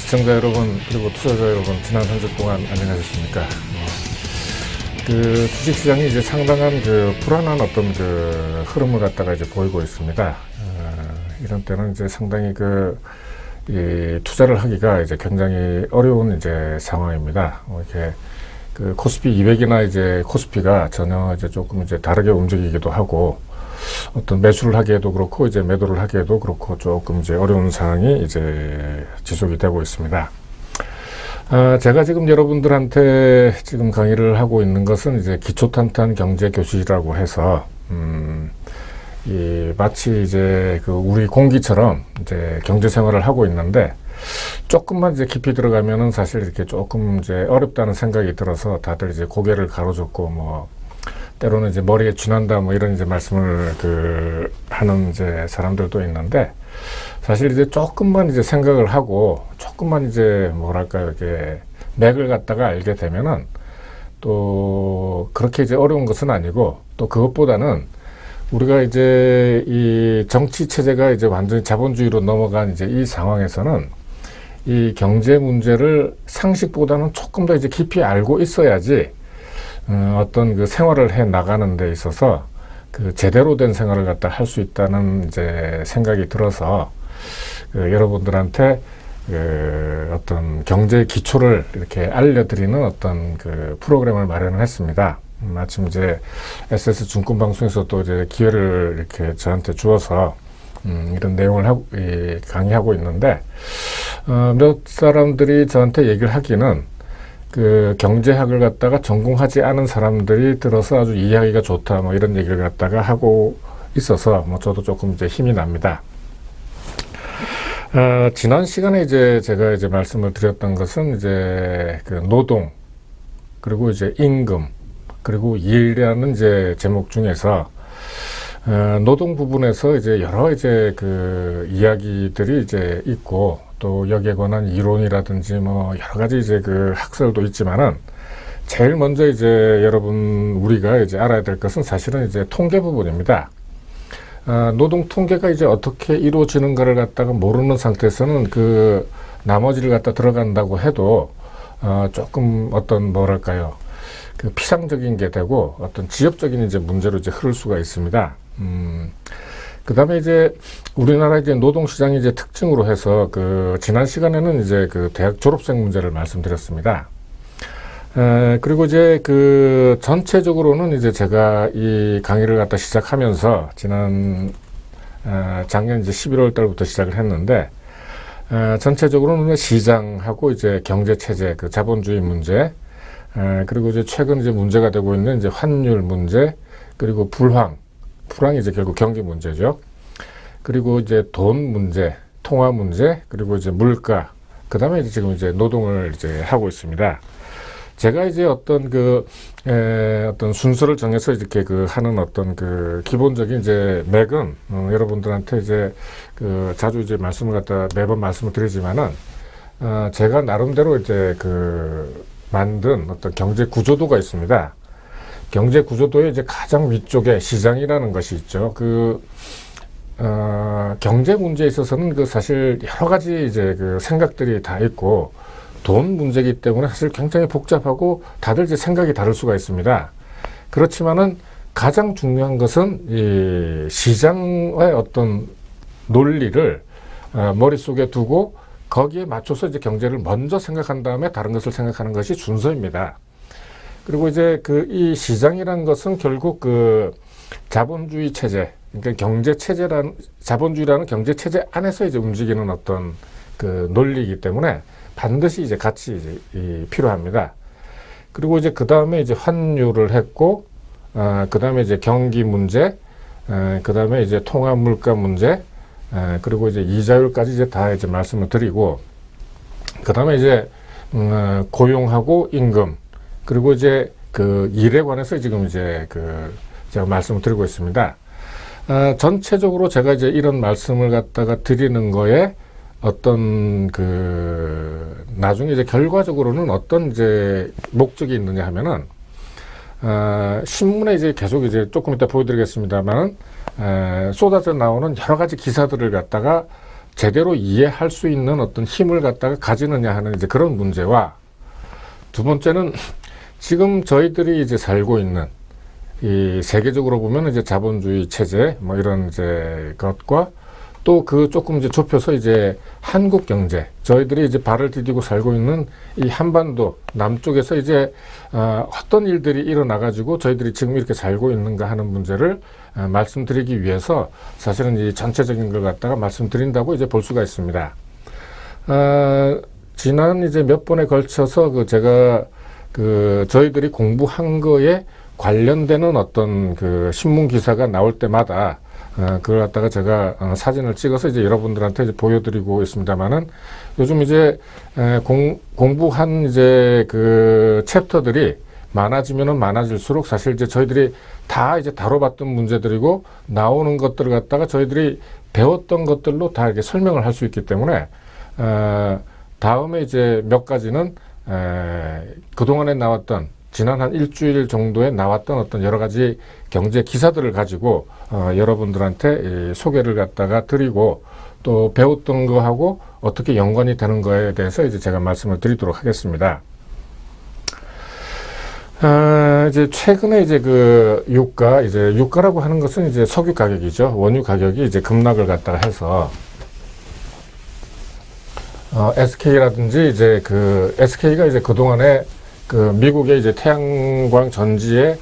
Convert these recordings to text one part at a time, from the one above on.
시청자 여러분 그리고 투자자 여러분 지난 한 주 동안 안녕하셨습니까? 그 주식시장이 이제 상당한 그 불안한 어떤 그 흐름을 갖다가 이제 보이고 있습니다. 이런 때는 이제 상당히 이 투자를 하기가 이제 굉장히 어려운 이제 상황입니다. 이렇게 그 코스피 200이나 이제 코스피가 전혀 이제 조금 이제 다르게 움직이기도 하고 어떤 매수를 하기에도 그렇고 이제 매도를 하기에도 그렇고 조금 이제 어려운 상황이 이제 지속이 되고 있습니다. 제가 지금 여러분들한테 지금 강의를 하고 있는 것은 이제 기초탄탄 경제 교실이라고 해서 마치 이제 그 우리 공기처럼 이제 경제 생활을 하고 있는데 조금만 이제 깊이 들어가면은 사실 이렇게 조금 이제 어렵다는 생각이 들어서 다들 이제 고개를 가로젓고 뭐 때로는 이제 머리에 쥐난다 뭐 이런 이제 말씀을 하는 이제 사람들도 있는데 사실 이제 조금만 이제 생각을 하고 조금만 이제 뭐랄까요 이렇게 맥을 갖다가 알게 되면은 또 그렇게 이제 어려운 것은 아니고 또 그것보다는 우리가 이제 이 정치 체제가 이제 완전히 자본주의로 넘어간 이제 이 상황에서는 이 경제 문제를 상식보다는 조금 더 이제 깊이 알고 있어야지 어떤 그 생활을 해 나가는 데 있어서 그 제대로 된 생활을 갖다 할 수 있다는 이제 생각이 들어서 여러분들한테 어떤 경제 기초를 이렇게 알려드리는 어떤 그 프로그램을 마련을 했습니다. 마침 이제 SS 증권방송에서 또 이제 기회를 이렇게 저한테 주어서 이런 내용을 강의하고 있는데 몇 사람들이 저한테 얘기를 하기는 그 경제학을 갖다가 전공하지 않은 사람들이 들어서 아주 이해하기가 좋다 뭐 이런 얘기를 갖다가 하고 있어서 뭐 저도 조금 이제 힘이 납니다. 지난 시간에 이제 제가 이제 말씀을 드렸던 것은 이제 그 노동 그리고 이제 임금 그리고 일이라는 이제 제목 중에서 노동 부분에서 이제 여러 이제 그 이야기들이 이제 있고 또 여기에 관한 이론이라든지 뭐 여러 가지 이제 그 학설도 있지만은 제일 먼저 이제 여러분 우리가 이제 알아야 될 것은 사실은 이제 통계 부분입니다. 노동 통계가 이제 어떻게 이루어지는가를 갖다가 모르는 상태에서는 그 나머지를 갖다 들어간다고 해도 조금 어떤 뭐랄까요 그 피상적인 게 되고 어떤 지역적인 이제 문제로 이제 흐를 수가 있습니다. 그 다음에 이제 우리나라 이제 노동시장이 이제 특징으로 해서 그 지난 시간에는 이제 그 대학 졸업생 문제를 말씀드렸습니다. 그리고 이제 그 전체적으로는 이제 제가 이 강의를 갖다 시작하면서 지난 작년 이제 11월 달부터 시작을 했는데 전체적으로는 시장하고 이제 경제 체제 그 자본주의 문제 그리고 이제 최근 이제 문제가 되고 있는 이제 환율 문제 그리고 불황이 이제 결국 경기 문제죠. 그리고 이제 돈 문제, 통화 문제, 그리고 이제 물가, 그 다음에 이제 지금 이제 노동을 이제 하고 있습니다. 제가 이제 어떤 어떤 순서를 정해서 이렇게 하는 어떤 기본적인 이제 맥은, 여러분들한테 이제 자주 이제 말씀을 갖다 매번 말씀을 드리지만은, 제가 나름대로 이제 만든 어떤 경제 구조도가 있습니다. 경제 구조도의 이제 가장 위쪽에 시장이라는 것이 있죠. 경제 문제에 있어서는 사실 여러 가지 이제 생각들이 다 있고 돈 문제이기 때문에 사실 굉장히 복잡하고 다들 이제 생각이 다를 수가 있습니다. 그렇지만은 가장 중요한 것은 이 시장의 어떤 논리를 머릿속에 두고 거기에 맞춰서 이제 경제를 먼저 생각한 다음에 다른 것을 생각하는 것이 순서입니다. 그리고 이제 이 시장이라는 것은 결국 자본주의 체제, 그러니까 자본주의라는 경제 체제 안에서 이제 움직이는 어떤 논리이기 때문에 반드시 이제 같이 이제 필요합니다. 그리고 이제 그 다음에 이제 환율을 했고, 그 다음에 이제 경기 문제, 그 다음에 이제 통화 물가 문제, 그리고 이제 이자율까지 이제 다 이제 말씀을 드리고, 그 다음에 이제 고용하고 임금, 그리고 이제 일에 관해서 지금 이제 제가 말씀을 드리고 있습니다. 전체적으로 제가 이제 이런 말씀을 갖다가 드리는 거에 어떤 나중에 이제 결과적으로는 어떤 이제 목적이 있느냐 하면은 신문에 이제 계속 이제 조금 이따 보여드리겠습니다만 쏟아져 나오는 여러 가지 기사들을 갖다가 제대로 이해할 수 있는 어떤 힘을 갖다가 가지느냐 하는 이제 그런 문제와, 두 번째는 지금 저희들이 이제 살고 있는 이 세계적으로 보면 이제 자본주의 체제 뭐 이런 이제 것과 또 그 조금 이제 좁혀서 이제 한국 경제, 저희들이 이제 발을 디디고 살고 있는 이 한반도 남쪽에서 이제 어떤 일들이 일어나 가지고 저희들이 지금 이렇게 살고 있는가 하는 문제를 말씀드리기 위해서 사실은 이 전체적인 걸 갖다가 말씀드린다고 이제 볼 수가 있습니다. 지난 이제 몇 번에 걸쳐서 그 제가 그 저희들이 공부한 거에 관련되는 어떤 그 신문 기사가 나올 때마다 그걸 갖다가 제가 사진을 찍어서 이제 여러분들한테 이제 보여드리고 있습니다만은, 요즘 이제 공부한 이제 그 챕터들이 많아지면은 많아질수록 사실 이제 저희들이 다 이제 다뤄봤던 문제들이고 나오는 것들을 갖다가 저희들이 배웠던 것들로 다 이렇게 설명을 할 수 있기 때문에 다음에 이제 몇 가지는 그동안에 나왔던 지난 한 일주일 정도에 나왔던 어떤 여러 가지 경제 기사들을 가지고 여러분들한테 소개를 갖다가 드리고 또 배웠던 거하고 어떻게 연관이 되는 거에 대해서 이제 제가 말씀을 드리도록 하겠습니다. 이제 최근에 이제 그 유가라고 하는 것은 이제 석유 가격이죠. 원유 가격이 이제 급락을 갖다가 해서 SK라든지 이제 그 SK가 이제 그동안에 그 미국의 이제 태양광 전지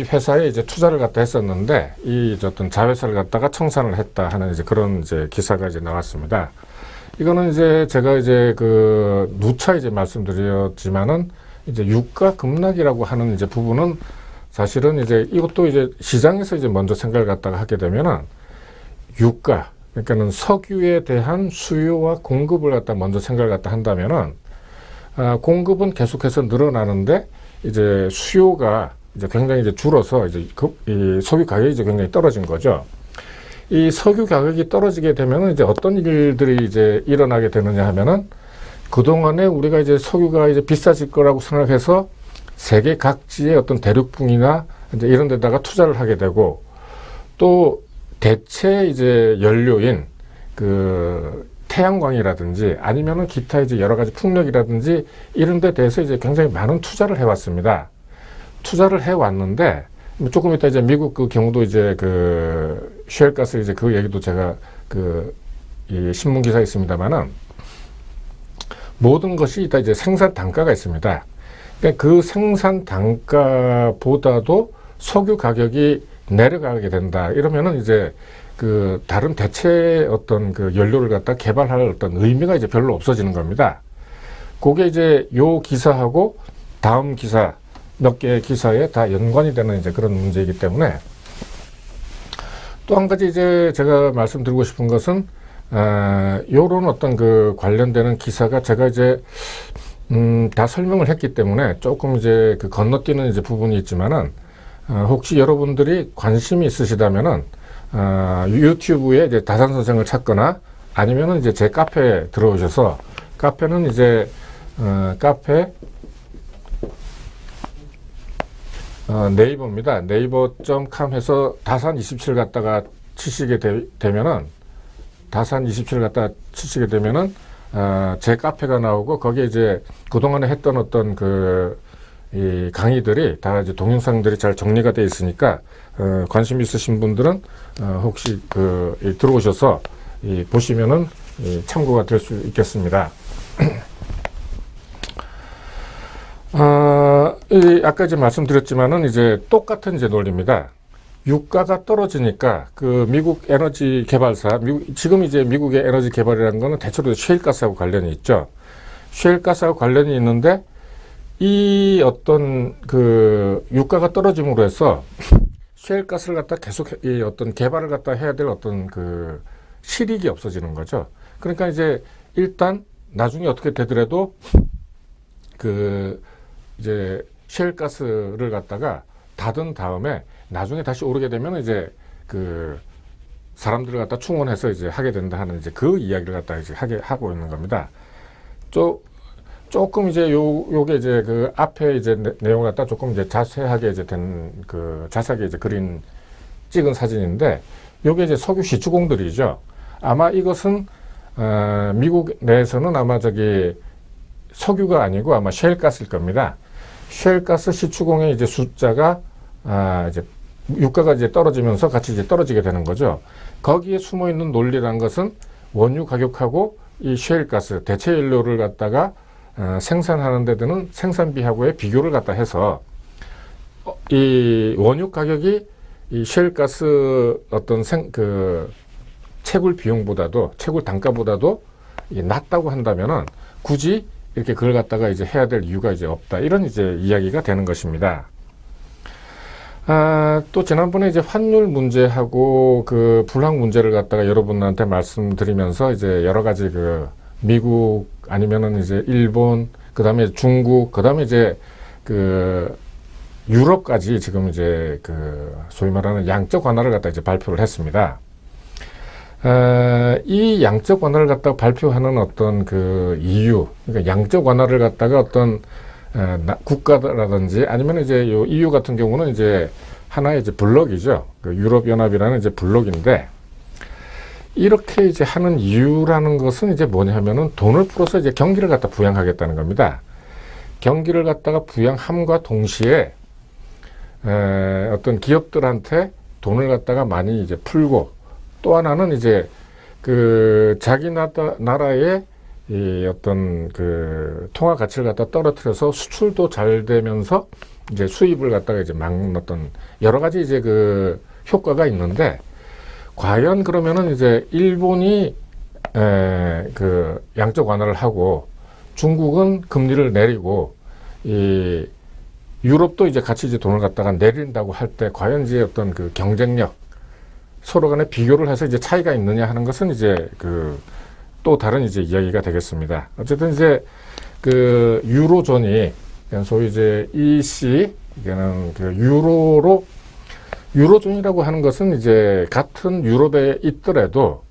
회사에 이제 투자를 갖다 했었는데, 이 어떤 자회사를 갖다가 청산을 했다 하는 이제 그런 이제 기사가 이제 나왔습니다. 이거는 이제 제가 이제 그 누차 이제 말씀드렸지만은 이제 유가 급락이라고 하는 이제 부분은 사실은 이제 이것도 이제 시장에서 이제 먼저 생각을 갖다가 하게 되면은 유가, 그러니까는 석유에 대한 수요와 공급을 갖다 먼저 생각을 갖다 한다면은 공급은 계속해서 늘어나는데 이제 수요가 이제 굉장히 이제 줄어서 이제 이 석유 가격이 이제 굉장히 떨어진 거죠. 이 석유 가격이 떨어지게 되면은 이제 어떤 일들이 이제 일어나게 되느냐 하면은, 그동안에 우리가 이제 석유가 이제 비싸질 거라고 생각해서 세계 각지의 어떤 대륙붕이나 이제 이런 데다가 투자를 하게 되고, 또 대체 이제 연료인 그 태양광이라든지 아니면은 기타 이제 여러 가지 풍력이라든지 이런 데 대해서 이제 굉장히 많은 투자를 해왔습니다. 투자를 해왔는데, 조금 이따 이제 미국 그 경우도 이제 그 셰일가스 이제 그 얘기도 제가 이 신문 기사에 있습니다만은, 모든 것이 이따 이제 생산 단가가 있습니다. 그러니까 그 생산 단가보다도 석유 가격이 내려가게 된다. 이러면은 이제 그 다른 대체 어떤 그 연료를 갖다 개발할 어떤 의미가 이제 별로 없어지는 겁니다. 그게 이제 요 기사하고 다음 기사 몇 개의 기사에 다 연관이 되는 이제 그런 문제이기 때문에, 또 한 가지 이제 제가 말씀드리고 싶은 것은 요런 어떤 그 관련되는 기사가 제가 이제 다 설명을 했기 때문에 조금 이제 그 건너뛰는 이제 부분이 있지만은, 혹시 여러분들이 관심이 있으시다면은 유튜브에 이제 다산 선생을 찾거나 아니면은 이제 제 카페에 들어오셔서, 카페는 이제 카페 네이버입니다. 네이버.com 해서 다산27 갖다가 치시게 되면은, 다산27 갖다가 치시게 되면은 제 카페가 나오고, 거기에 이제 그동안에 했던 어떤 이 강의들이 다 이제 동영상들이 잘 정리가 되어 있으니까 관심 있으신 분들은 혹시 들어오셔서 보시면은 참고가 될 수 있겠습니다. 아까 이제 말씀드렸지만은 이제 똑같은 이제 논리입니다. 유가가 떨어지니까 그 미국 에너지 개발사, 지금 이제 미국의 에너지 개발이라는 거는 대체로 셰일가스하고 관련이 있죠. 셰일가스하고 관련이 있는데, 이 어떤 그 유가가 떨어짐으로 해서 셰일가스를 갖다 계속 이 어떤 개발을 갖다 해야 될 어떤 그 실익이 없어지는 거죠. 그러니까 이제 일단 나중에 어떻게 되더라도 그 이제 셰일가스를 갖다가 닫은 다음에 나중에 다시 오르게 되면 이제 그 사람들을 갖다 충원해서 이제 하게 된다 하는 이제 그 이야기를 갖다 이제 하고 있는 겁니다. 조금 이제 요게 이제 그 앞에 이제 내용을 갖다 조금 이제 자세하게 이제 자세하게 이제 찍은 사진인데, 요게 이제 석유 시추공들이죠. 아마 이것은 미국 내에서는 아마 석유가 아니고 아마 셰일가스일 겁니다. 셰일가스 시추공의 이제 숫자가 이제 유가가 이제 떨어지면서 같이 이제 떨어지게 되는 거죠. 거기에 숨어 있는 논리라는 것은 원유 가격하고 이 셰일가스 대체 연료를 갖다가 생산하는 데 드는 생산비하고의 비교를 갖다 해서 이 원유 가격이 이 셰일가스 어떤 채굴 비용보다도 채굴 단가보다도 낮다고 한다면은 굳이 이렇게 그걸 갖다가 이제 해야 될 이유가 이제 없다. 이런 이제 이야기가 되는 것입니다. 또 지난번에 이제 환율 문제하고 그 불황 문제를 갖다가 여러분한테 말씀드리면서 이제 여러 가지 그 미국 아니면은 이제 일본, 그 다음에 중국, 그 다음에 이제 그 유럽까지 지금 이제 그 소위 말하는 양적 완화를 갖다 이제 발표를 했습니다. 이 양적 완화를 갖다가 발표하는 어떤 그 이유, 그러니까 양적 완화를 갖다가 어떤 국가라든지 아니면 이제 요 EU 같은 경우는 이제 하나의 이제 블록이죠. 그 유럽연합이라는 이제 블록인데 이렇게 이제 하는 이유라는 것은 이제 뭐냐면은 돈을 풀어서 이제 경기를 갖다 부양하겠다는 겁니다. 경기를 갖다가 부양함과 동시에 어떤 기업들한테 돈을 갖다가 많이 이제 풀고 또 하나는 이제 그 자기 나라의 이 어떤 그 통화 가치를 갖다 떨어뜨려서 수출도 잘 되면서 이제 수입을 갖다가 이제 막는 어떤 여러 가지 이제 그 효과가 있는데 과연 그러면은 이제 일본이 그 양적 완화를 하고 중국은 금리를 내리고 이 유럽도 이제 같이 이제 돈을 갖다가 내린다고 할 때 과연 이제 어떤 그 경쟁력 서로 간에 비교를 해서 이제 차이가 있느냐 하는 것은 이제 그 또 다른 이제 이야기가 되겠습니다. 어쨌든 이제 그 유로존이 소위 이제 EC 이게는 그 유로존이라고 하는 것은 이제 같은 유럽에 있더라도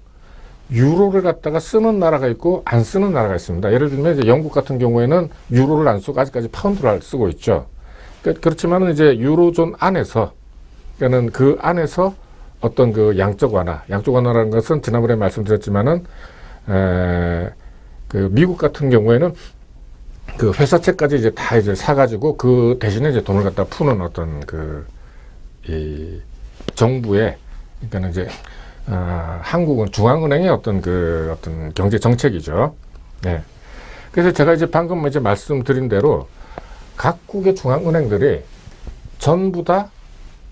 유로를 갖다가 쓰는 나라가 있고 안 쓰는 나라가 있습니다. 예를 들면 이제 영국 같은 경우에는 유로를 안 쓰고 아직까지 파운드를 쓰고 있죠. 그렇지만은 이제 유로존 안에서 그러니까는 그 안에서 어떤 그 양적 완화라는 것은 지난번에 말씀드렸지만은 그 미국 같은 경우에는 그 회사채까지 이제 다 이제 사가지고 그 대신에 이제 돈을 갖다 푸는 어떤 이 정부의 그러니까는 이제 한국은 중앙은행의 어떤 경제 정책이죠. 네. 그래서 제가 이제 방금 이제 말씀드린 대로 각국의 중앙은행들이 전부 다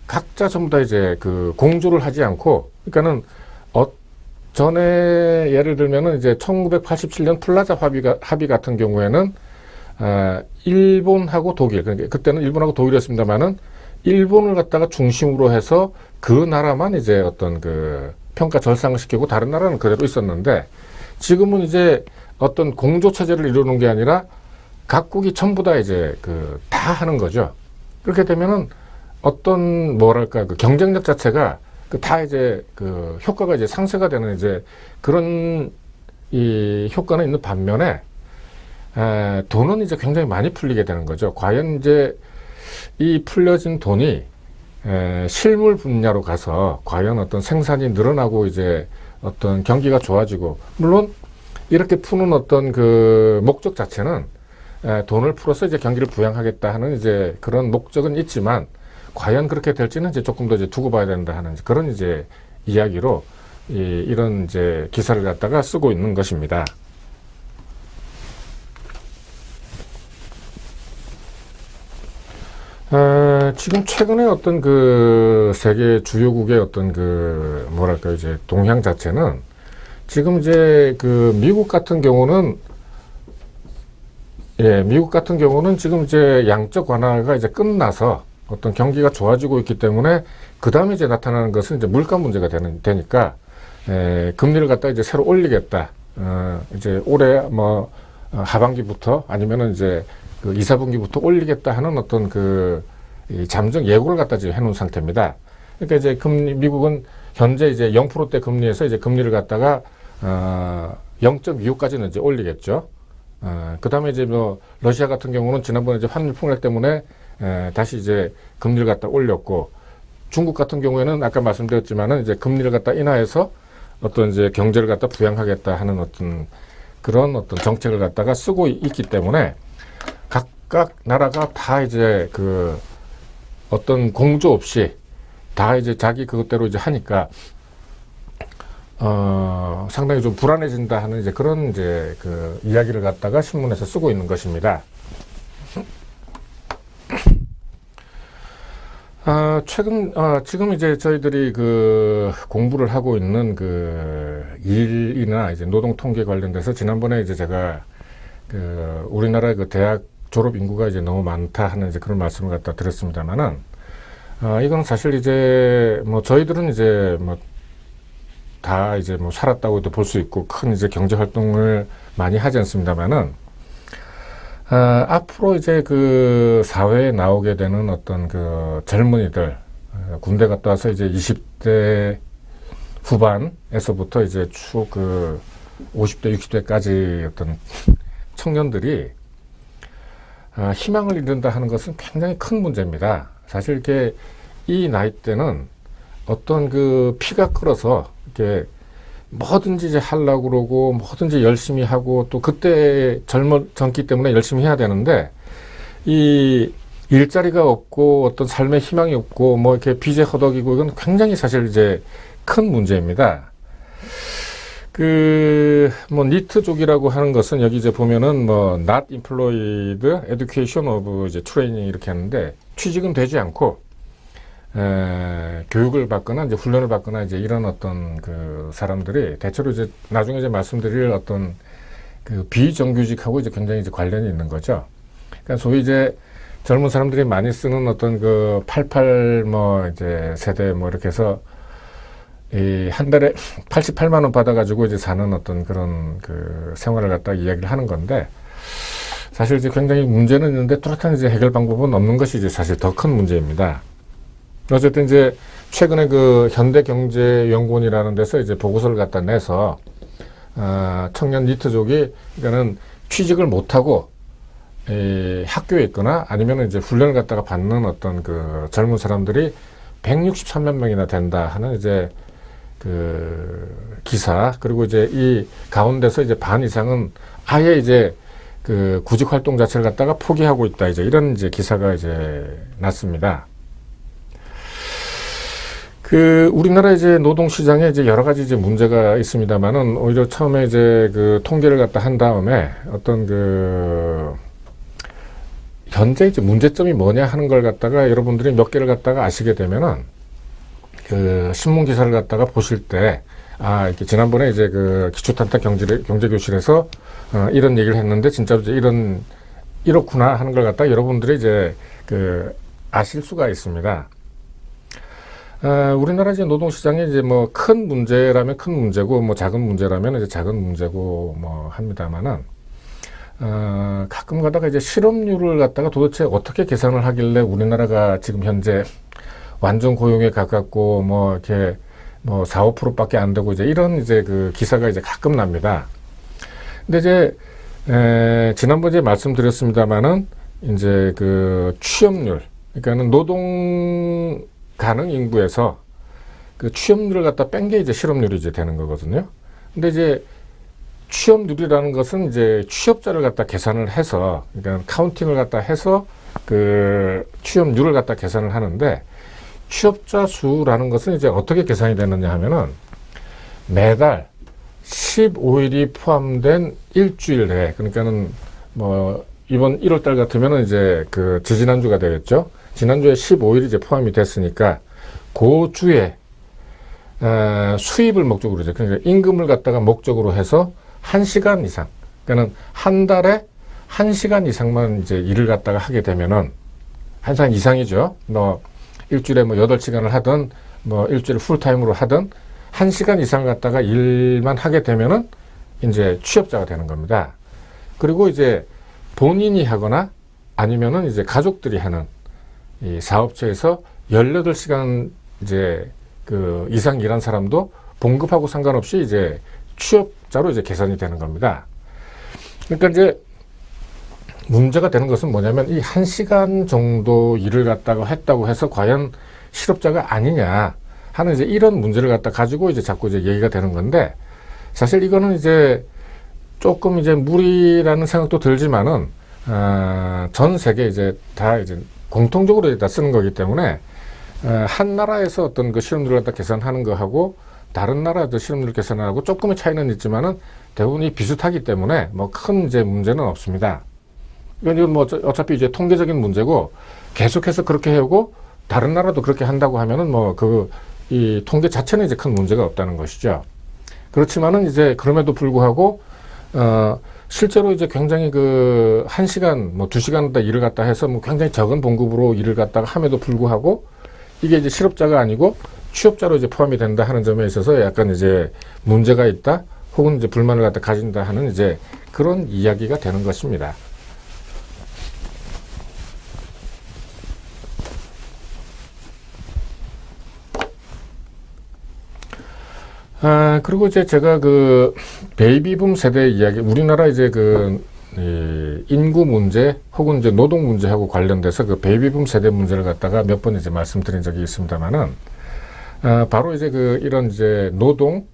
각자 전부 다 이제 그 공조를 하지 않고 그러니까는 전에 예를 들면은 이제 1987년 플라자 합의 같은 경우에는 일본하고 독일 그러니까 그때는 일본하고 독일이었습니다만은 일본을 갖다가 중심으로 해서 그 나라만 이제 어떤 그 평가 절상을 시키고 다른 나라는 그대로 있었는데 지금은 이제 어떤 공조 체제를 이루는 게 아니라 각국이 전부 다 이제 다 하는 거죠. 그렇게 되면은 어떤 뭐랄까 그 경쟁력 자체가 다 이제 그 효과가 이제 상쇄가 되는 이제 그런 이 효과는 있는 반면에 돈은 이제 굉장히 많이 풀리게 되는 거죠. 과연 이제 이 풀려진 돈이 실물 분야로 가서 과연 어떤 생산이 늘어나고 이제 어떤 경기가 좋아지고 물론 이렇게 푸는 어떤 그 목적 자체는 돈을 풀어서 이제 경기를 부양하겠다 하는 이제 그런 목적은 있지만 과연 그렇게 될지는 이제 조금 더 이제 두고 봐야 된다 하는 그런 이제 이야기로 이런 이제 기사를 갖다가 쓰고 있는 것입니다. 지금 최근에 어떤 그 세계 주요국의 어떤 그 뭐랄까 이제 동향 자체는 지금 이제 그 미국 같은 경우는 지금 이제 양적 완화가 이제 끝나서 어떤 경기가 좋아지고 있기 때문에 그 다음에 이제 나타나는 것은 이제 물가 문제가 되니까 금리를 갖다 이제 새로 올리겠다. 이제 올해 뭐 하반기부터 아니면은 이제 그 2, 4분기부터 올리겠다 하는 어떤 이 잠정 예고를 갖다 지금 해놓은 상태입니다. 그러니까 이제 미국은 현재 이제 0%대 금리에서 이제 금리를 갖다가 0.25까지는 이제 올리겠죠. 그 다음에 이제 뭐 러시아 같은 경우는 지난번에 이제 환율 폭락 때문에 다시 이제 금리를 갖다 올렸고 중국 같은 경우에는 아까 말씀드렸지만은 이제 금리를 갖다 인하해서 어떤 이제 경제를 갖다 부양하겠다 하는 어떤 그런 어떤 정책을 갖다가 쓰고 있기 때문에 각각 나라가 다 이제 그 어떤 공조 없이 다 이제 자기 그것대로 이제 하니까 상당히 좀 불안해진다 하는 이제 그런 이제 그 이야기를 갖다가 신문에서 쓰고 있는 것입니다. 지금 이제 저희들이 그 공부를 하고 있는 그 일이나 이제 노동 통계 관련돼서 지난번에 이제 제가 그 우리나라 그 대학 졸업 인구가 이제 너무 많다 하는 이제 그런 말씀을 갖다 드렸습니다만은, 이건 사실 이제 뭐 저희들은 이제 뭐 다 이제 뭐 살았다고도 볼 수 있고 큰 이제 경제 활동을 많이 하지 않습니다만은, 앞으로 이제 그 사회에 나오게 되는 어떤 그 젊은이들, 군대 갔다 와서 이제 20대 후반에서부터 이제 쭉 그 50대, 60대까지 어떤 청년들이 희망을 잃는다 하는 것은 굉장히 큰 문제입니다. 사실 이렇게 이 나이 때는 어떤 그 피가 끓어서 이렇게 뭐든지 이제 하려고 그러고 뭐든지 열심히 하고 또 그때 젊기 때문에 열심히 해야 되는데, 이 일자리가 없고 어떤 삶의 희망이 없고 뭐 이렇게 빚에 허덕이고 이건 굉장히 사실 이제 큰 문제입니다. 그 뭐 니트족이라고 하는 것은 여기 이제 보면은 뭐 not employed education of 이제 training 이렇게 하는데, 취직은 되지 않고 교육을 받거나 이제 훈련을 받거나 이제 이런 어떤 그 사람들이 대체로 이제 나중에 이제 말씀드릴 어떤 그 비정규직하고 이제 굉장히 이제 관련이 있는 거죠. 그러니까 소위 이제 젊은 사람들이 많이 쓰는 어떤 그 88 뭐 이제 세대 뭐 이렇게 해서 이 한 달에 88만 원 받아가지고 이제 사는 어떤 그런 그 생활을 갖다 이야기를 하는 건데, 사실 이제 굉장히 문제는 있는데 뚜렷한 이제 해결 방법은 없는 것이 이제 사실 더 큰 문제입니다. 어쨌든 이제 최근에 그 현대경제연구원이라는 데서 이제 보고서를 갖다 내서 청년 니트족이 그러니까는 취직을 못하고 학교에 있거나 아니면 이제 훈련을 갖다가 받는 어떤 그 젊은 사람들이 163만 명이나 된다 하는 이제 그 기사, 그리고 이제 이 가운데서 이제 반 이상은 아예 이제 그 구직 활동 자체를 갖다가 포기하고 있다, 이제 이런 이제 기사가 이제 났습니다. 그 우리나라 이제 노동 시장에 이제 여러 가지 이제 문제가 있습니다만은, 오히려 처음에 이제 그 통계를 갖다 한 다음에 어떤 그 현재 이제 문제점이 뭐냐 하는 걸 갖다가 여러분들이 몇 개를 갖다가 아시게 되면은, 그 신문 기사를 갖다가 보실 때, 이렇게 지난번에 이제 그 기초탄탄 경제교실에서 이런 얘기를 했는데 진짜로 이제 이렇구나 하는 걸 갖다가 여러분들이 이제 그 아실 수가 있습니다. 우리나라 이제 노동시장이 이제 뭐 큰 문제라면 큰 문제고, 뭐 작은 문제라면 이제 작은 문제고 뭐 합니다만은, 가끔 가다가 이제 실업률을 갖다가 도대체 어떻게 계산을 하길래 우리나라가 지금 현재 완전 고용에 가깝고 뭐 이렇게 뭐 4, 5%밖에 안 되고 이제 이런 이제 그 기사가 이제 가끔 납니다. 근데 이제 지난번에 말씀드렸습니다만은, 이제 그 취업률, 그러니까는 노동 가능 인구에서 그 취업률을 갖다 뺀 게 이제 실업률이 이제 되는 거거든요. 근데 이제 취업률이라는 것은 이제 취업자를 갖다 계산을 해서, 그러니까 카운팅을 갖다 해서 그 취업률을 갖다 계산을 하는데, 취업자 수라는 것은 이제 어떻게 계산이 되느냐 하면은 매달 15일이 포함된 일주일 내에, 그러니까는 뭐 이번 1월달 같으면은 이제 그 지지난주가 되겠죠. 지난주에 15일이 이제 포함이 됐으니까 그 주에 수입을 목적으로 이제 그러니까 임금을 갖다가 목적으로 해서 1시간 이상, 그러니까는 한 달에 1시간 이상만 이제 일을 갖다가 하게 되면은, 1시간 이상이죠. 뭐 일주일에 뭐 8시간을 하든 뭐 일주일에 풀타임으로 하든 1시간 이상 갖다가 일만 하게 되면은 이제 취업자가 되는 겁니다. 그리고 이제 본인이 하거나 아니면은 이제 가족들이 하는 이 사업체에서 18시간 이제 그 이상 일한 사람도 봉급하고 상관없이 이제 취업자로 이제 계산이 되는 겁니다. 그러니까 이제 문제가 되는 것은 뭐냐면, 이 1시간 정도 일을 갖다가 했다고 해서 과연 실업자가 아니냐 하는 이제 이런 문제를 갖다 가지고 이제 자꾸 이제 얘기가 되는 건데, 사실 이거는 이제 조금 이제 무리라는 생각도 들지만은, 전 세계 이제 다 이제 공통적으로 다 쓰는 거기 때문에, 한 나라에서 어떤 그 실험들을 갖다 계산하는 거하고 다른 나라에서 실험들을 계산하고 조금의 차이는 있지만은 대부분이 비슷하기 때문에 뭐 큰 이제 문제는 없습니다. 이건 뭐 어차피 이제 통계적인 문제고 계속해서 그렇게 해오고 다른 나라도 그렇게 한다고 하면은 뭐 이 통계 자체는 이제 큰 문제가 없다는 것이죠. 그렇지만은 이제 그럼에도 불구하고 실제로 이제 굉장히 그 1시간 뭐 2시간 다 일을 갖다 해서 뭐 굉장히 적은 봉급으로 일을 갖다가 함에도 불구하고 이게 이제 실업자가 아니고 취업자로 이제 포함이 된다 하는 점에 있어서 약간 이제 문제가 있다 혹은 이제 불만을 갖다 가진다 하는 이제 그런 이야기가 되는 것입니다. 그리고 이제 제가 그 베이비붐 세대 이야기, 우리나라 이제 인구 문제 혹은 이제 노동 문제하고 관련돼서 그 베이비붐 세대 문제를 갖다가 몇 번 이제 말씀드린 적이 있습니다만은, 바로 이제 이런 이제 노동,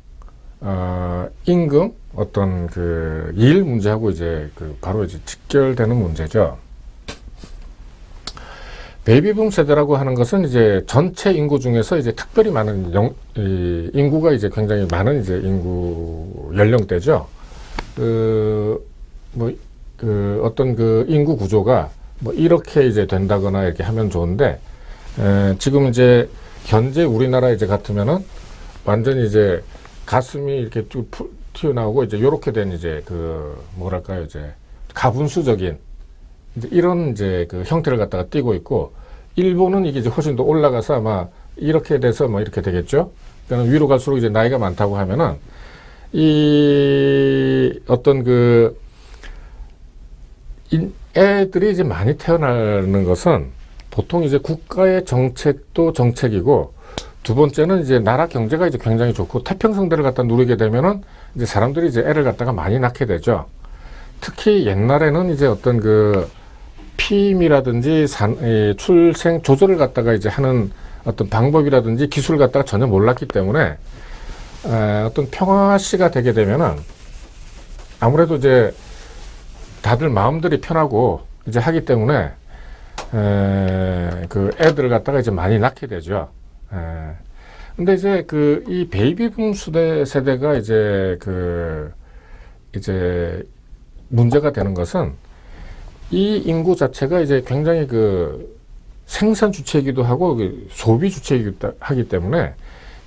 임금, 어떤 일 문제하고 이제 바로 이제 직결되는 문제죠. 베이비붐 세대라고 하는 것은 이제 전체 인구 중에서 이제 특별히 많은 인구가 이제 굉장히 많은 이제 인구 연령대죠. 어떤 인구 구조가 뭐 이렇게 이제 된다거나 이렇게 하면 좋은데, 지금 이제 현재 우리나라 이제 같으면은 완전히 이제 가슴이 이렇게 쭉 튀어나오고 이제 요렇게 된 이제 뭐랄까요, 이제 가분수적인 이제 이런 이제 형태를 갖다가 띠고 있고, 일본은 이게 이제 훨씬 더 올라가서 아마 이렇게 돼서 뭐 이렇게 되겠죠. 그러니까 위로 갈수록 이제 나이가 많다고 하면은 이 어떤 애들이 이제 많이 태어나는 것은 보통 이제 국가의 정책도 정책이고, 두 번째는 이제 나라 경제가 이제 굉장히 좋고 태평성대를 갖다 누리게 되면은 이제 사람들이 이제 애를 갖다가 많이 낳게 되죠. 특히 옛날에는 이제 어떤 피임이라든지 출생 조절을 갖다가 이제 하는 어떤 방법이라든지 기술을 갖다가 전혀 몰랐기 때문에 어떤 평화시가 되게 되면은 아무래도 이제 다들 마음들이 편하고 이제 하기 때문에 애들을 갖다가 이제 많이 낳게 되죠. 근데 이제 이 베이비붐 세대가 이제 이제 문제가 되는 것은 이 인구 자체가 이제 굉장히 생산 주체이기도 하고 소비 주체이기도 하기 때문에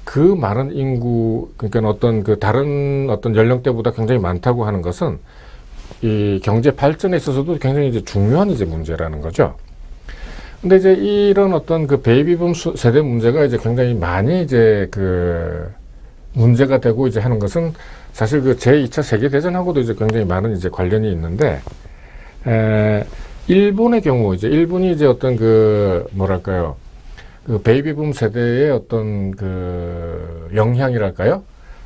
그 많은 인구, 그러니까 어떤 다른 어떤 연령대보다 굉장히 많다고 하는 것은 이 경제 발전에 있어서도 굉장히 이제 중요한 이제 문제라는 거죠. 근데 이제 이런 어떤 베이비붐 세대 문제가 이제 굉장히 많이 이제 문제가 되고 이제 하는 것은 사실 제2차 세계대전하고도 이제 굉장히 많은 이제 관련이 있는데, 일본의 경우 이제 일본이 이제 어떤 뭐랄까요, 베이비붐 세대의 어떤 영향이랄까요?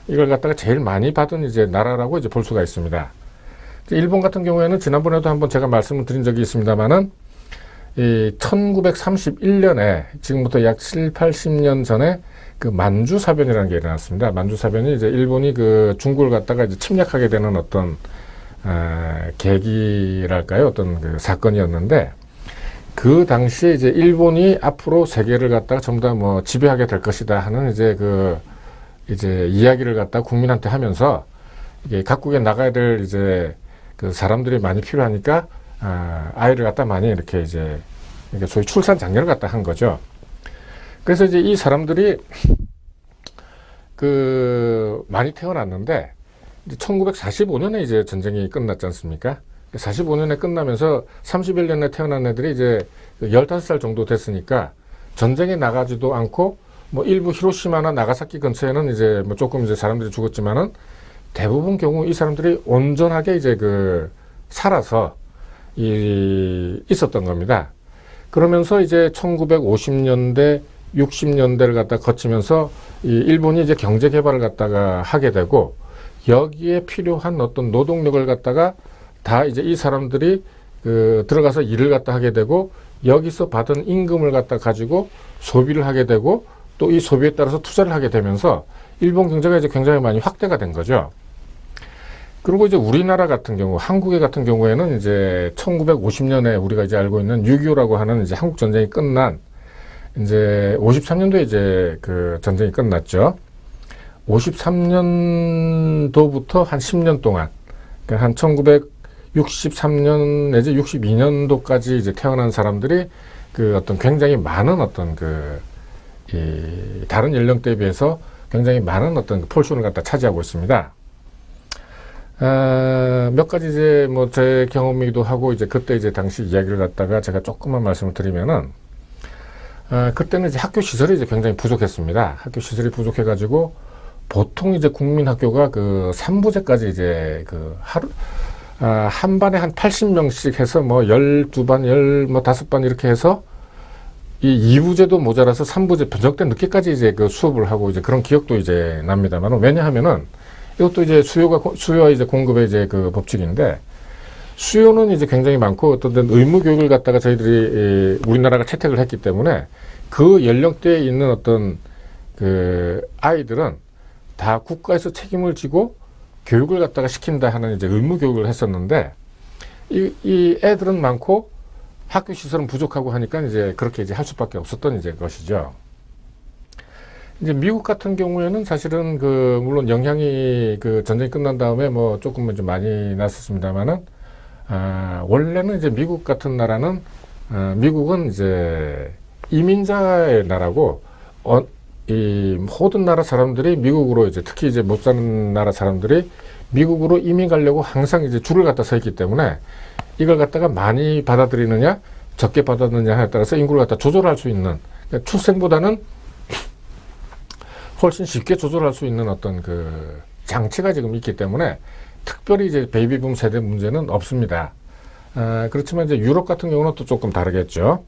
이걸 갖다가 제일 많이 받은 이제 나라라고 이제 볼 수가 있습니다. 일본 같은 경우에는 지난번에도 한번 제가 말씀을 드린 적이 있습니다만은, 1931년에 지금부터 약 7, 80년 전에 만주사변이라는 게 일어났습니다. 만주사변이 이제 일본이 중국을 갖다가 이제 침략하게 되는 어떤 계기랄까요? 어떤 사건이었는데, 그 당시에 이제 일본이 앞으로 세계를 갖다가 전부 다 뭐 지배하게 될 것이다 하는 이제 이제 이야기를 갖다가 국민한테 하면서, 이게 각국에 나가야 될 이제 사람들이 많이 필요하니까 아이를 갖다 많이 이렇게 이제 소위 출산 장려를 갖다 한 거죠. 그래서 이제 이 사람들이 많이 태어났는데, 이제 1945년에 이제 전쟁이 끝났지 않습니까? 45년에 끝나면서 31년에 태어난 애들이 이제 15살 정도 됐으니까 전쟁에 나가지도 않고, 뭐 일부 히로시마나 나가사키 근처에는 이제 뭐 조금 이제 사람들이 죽었지만은 대부분 경우 이 사람들이 온전하게 이제 살아서 있었던 겁니다. 그러면서 이제 1950년대, 60년대를 갖다 거치면서 이 일본이 이제 경제 개발을 갖다가 하게 되고, 여기에 필요한 어떤 노동력을 갖다가 다 이제 이 사람들이 들어가서 일을 갖다 하게 되고, 여기서 받은 임금을 갖다 가지고 소비를 하게 되고, 또 이 소비에 따라서 투자를 하게 되면서 일본 경제가 이제 굉장히 많이 확대가 된 거죠. 그리고 이제 우리나라 같은 경우, 한국의 같은 경우에는 이제 1950년에 우리가 이제 알고 있는 6.25라고 하는 이제 한국 전쟁이 끝난 이제 53년도에 이제 그 전쟁이 끝났죠. 53년도부터 한 10년 동안, 그러니까 한 1963년 내지 62년도까지 이제 태어난 사람들이 그 어떤 굉장히 많은 어떤 이 다른 연령대에 비해서 굉장히 많은 어떤 폴션을 갖다 차지하고 있습니다. 몇 가지 이제 뭐 제 경험이기도 하고 이제 그때 이제 당시 이야기를 갖다가 제가 조금만 말씀을 드리면은, 그때는 이제 학교 시설이 이제 굉장히 부족했습니다. 학교 시설이 부족해가지고 보통 이제 국민학교가 그 3부제까지 이제 그 한 반에 한 80명씩 해서 뭐 12반, 15반 이렇게 해서 이 2부제도 모자라서 3부제 저녁 때 늦게까지 이제 그 수업을 하고 이제 그런 기억도 이제 납니다만, 왜냐하면은 이것도 이제 수요와 이제 공급의 이제 그 법칙인데, 수요는 이제 굉장히 많고 어떤 의무 교육을 갖다가 저희들이 우리나라가 채택을 했기 때문에 그 연령대에 있는 어떤 그 아이들은 다 국가에서 책임을 지고 교육을 갖다가 시킨다 하는 이제 의무 교육을 했었는데, 이 애들은 많고 학교 시설은 부족하고 하니까 이제 그렇게 이제 할 수밖에 없었던 이제 것이죠. 이제 미국 같은 경우에는 사실은 그 물론 영향이 그 전쟁이 끝난 다음에 뭐 조금 좀 많이 났었습니다만은, 원래는 이제 미국 같은 나라는, 미국은 이제 이민자의 나라고, 이 모든 나라 사람들이 미국으로 이제 특히 이제 못 사는 나라 사람들이 미국으로 이민 가려고 항상 이제 줄을 갖다 서 있기 때문에 이걸 갖다가 많이 받아들이느냐 적게 받아들이느냐에 따라서 인구를 갖다 조절할 수 있는, 그러니까 출생보다는 훨씬 쉽게 조절할 수 있는 어떤 그 장치가 지금 있기 때문에 특별히 이제 베이비붐 세대 문제는 없습니다. 그렇지만 이제 유럽 같은 경우는 또 조금 다르겠죠.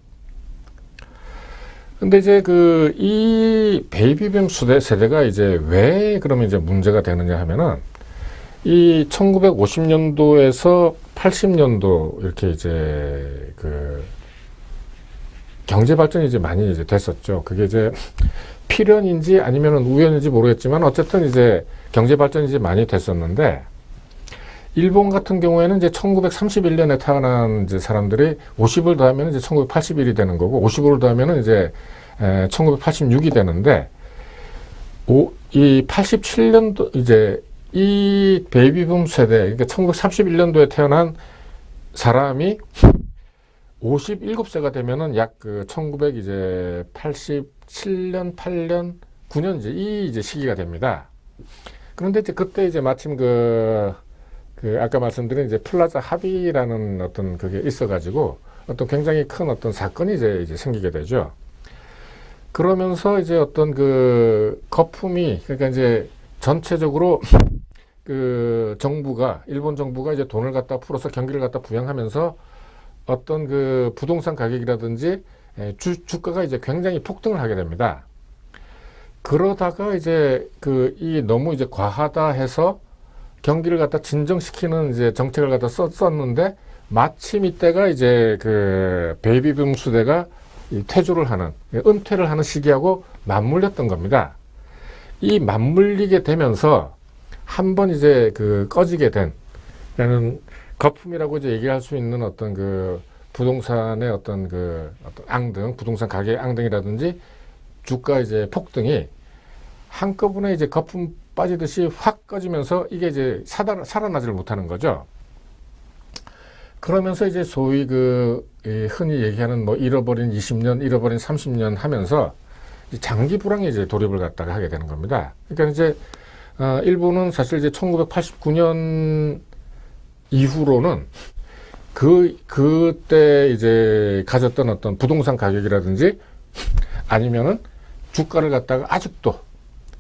근데 이제 이 베이비붐 세대가 이제 왜 그러면 이제 문제가 되느냐 하면은, 이 1950년도에서 80년도 이렇게 이제 그 경제 발전이 이제 많이 이제 됐었죠. 그게 이제 필연인지 아니면은 우연인지 모르겠지만 어쨌든 이제 경제 발전이 이제 많이 됐었는데, 일본 같은 경우에는 이제 1931년에 태어난 이제 사람들이 50을 더하면 이제 1981이 되는 거고, 55를 더하면 이제 1986이 되는데, 이 87년도 이제 이 베이비붐 세대, 그러니까 1931년도에 태어난 사람이 57세가 되면은 약 그 1987년, 8년, 9년 이제 시기가 됩니다. 그런데 이제 그때 이제 마침 아까 말씀드린 이제 플라자 합의라는 어떤 그게 있어가지고 어떤 굉장히 큰 어떤 사건이 이제 생기게 되죠. 그러면서 이제 어떤 그 거품이, 그러니까 이제 전체적으로 그 일본 정부가 이제 돈을 갖다 풀어서 경기를 갖다 부양하면서 어떤 그 부동산 가격이라든지 주가가 이제 굉장히 폭등을 하게 됩니다. 그러다가 이제 이 너무 이제 과하다 해서 경기를 갖다 진정시키는 이제 정책을 갖다 썼는데, 마침 이때가 이제 그 베이비붐 세대가 퇴조를 하는, 은퇴를 하는 시기하고 맞물렸던 겁니다. 이 맞물리게 되면서 한번 이제 꺼지게 된, 라는 거품이라고 이제 얘기할 수 있는 어떤 그 부동산의 어떤 앙등, 부동산 가격 앙등이라든지 주가 이제 폭등이 한꺼번에 이제 거품 빠지듯이 확 꺼지면서 이게 이제 살아나지를 못하는 거죠. 그러면서 이제 소위 흔히 얘기하는 뭐 잃어버린 20년, 잃어버린 30년 하면서 장기 불황에 이제 돌입을 갖다가 하게 되는 겁니다. 그러니까 이제 일본은 사실 이제 1989년 이후로는 그때 이제 가졌던 어떤 부동산 가격이라든지 아니면은 주가를 갖다가 아직도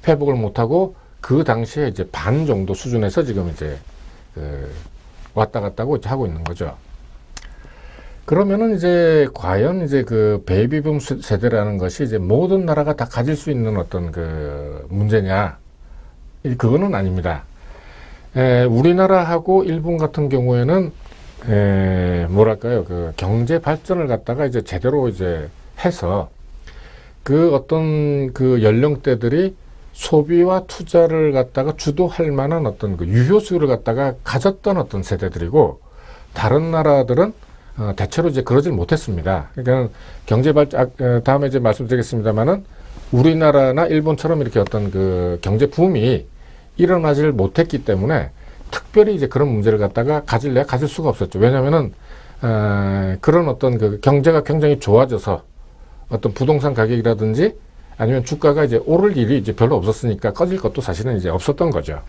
회복을 못하고 그 당시에 이제 반 정도 수준에서 지금 이제 왔다 갔다 하고 있는 거죠. 그러면은 이제 과연 이제 베이비붐 세대라는 것이 이제 모든 나라가 다 가질 수 있는 어떤 문제냐? 그거는 아닙니다. 우리나라하고 일본 같은 경우에는 뭐랄까요, 경제 발전을 갖다가 이제 제대로 이제 해서 그 어떤 그 연령대들이 소비와 투자를 갖다가 주도할 만한 어떤 그 유효 수요를 갖다가 가졌던 어떤 세대들이고, 다른 나라들은 대체로 이제 그러질 못했습니다. 그러니까 경제 발전, 다음에 이제 말씀드리겠습니다만은 우리나라나 일본처럼 이렇게 어떤 그 경제 붐이 일어나질 못했기 때문에 특별히 이제 그런 문제를 갖다가 가질 수가 없었죠. 왜냐면은 그런 어떤 그 경제가 굉장히 좋아져서 어떤 부동산 가격이라든지 아니면 주가가 이제 오를 일이 이제 별로 없었으니까 꺼질 것도 사실은 이제 없었던 거죠.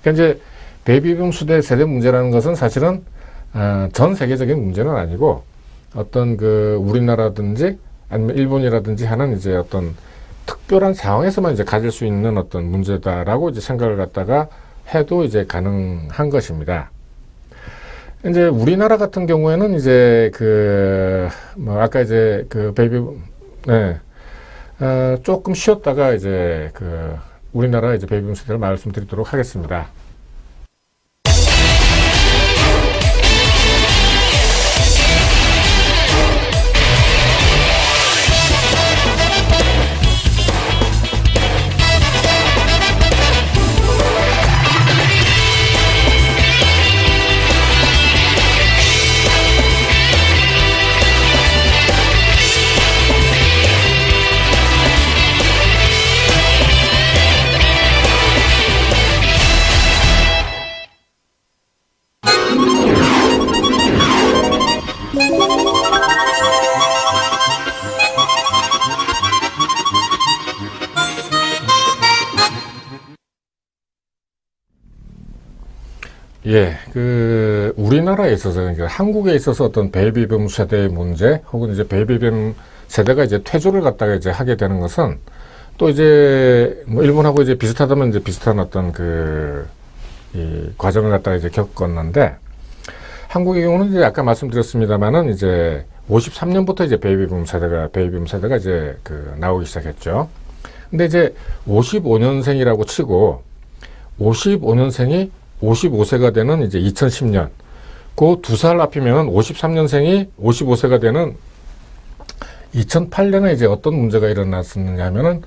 그러니까 이제 베이비붐 세대 문제라는 것은 사실은 전 세계적인 문제는 아니고 어떤 그 우리나라든지 아니면 일본이라든지 하는 이제 어떤 특별한 상황에서만 이제 가질 수 있는 어떤 문제다라고 이제 생각을 갖다가 해도 이제 가능한 것입니다. 이제 우리나라 같은 경우에는 이제 그 뭐 아까 이제 그 조금 쉬었다가 이제 그 우리나라 이제 베이비붐 세대를 말씀드리도록 하겠습니다. 예, 그 우리나라에 있어서, 그러니까 한국에 있어서 어떤 베이비붐 세대의 문제, 혹은 이제 베이비붐 세대가 이제 퇴조를 갖다가 이제 하게 되는 것은 또 이제 뭐 일본하고 이제 비슷하다면 이제 비슷한 어떤 이 과정을 갖다가 이제 겪었는데, 한국의 경우는 이제 아까 말씀드렸습니다만은 이제 53년부터 이제 베이비붐 세대가 이제 그 나오기 시작했죠. 근데 이제 55년생이라고 치고 55년생이 55세가 되는 이제 2010년, 그 2살 앞이면은 53년생이 55세가 되는 2008년에 이제 어떤 문제가 일어났었느냐 하면은,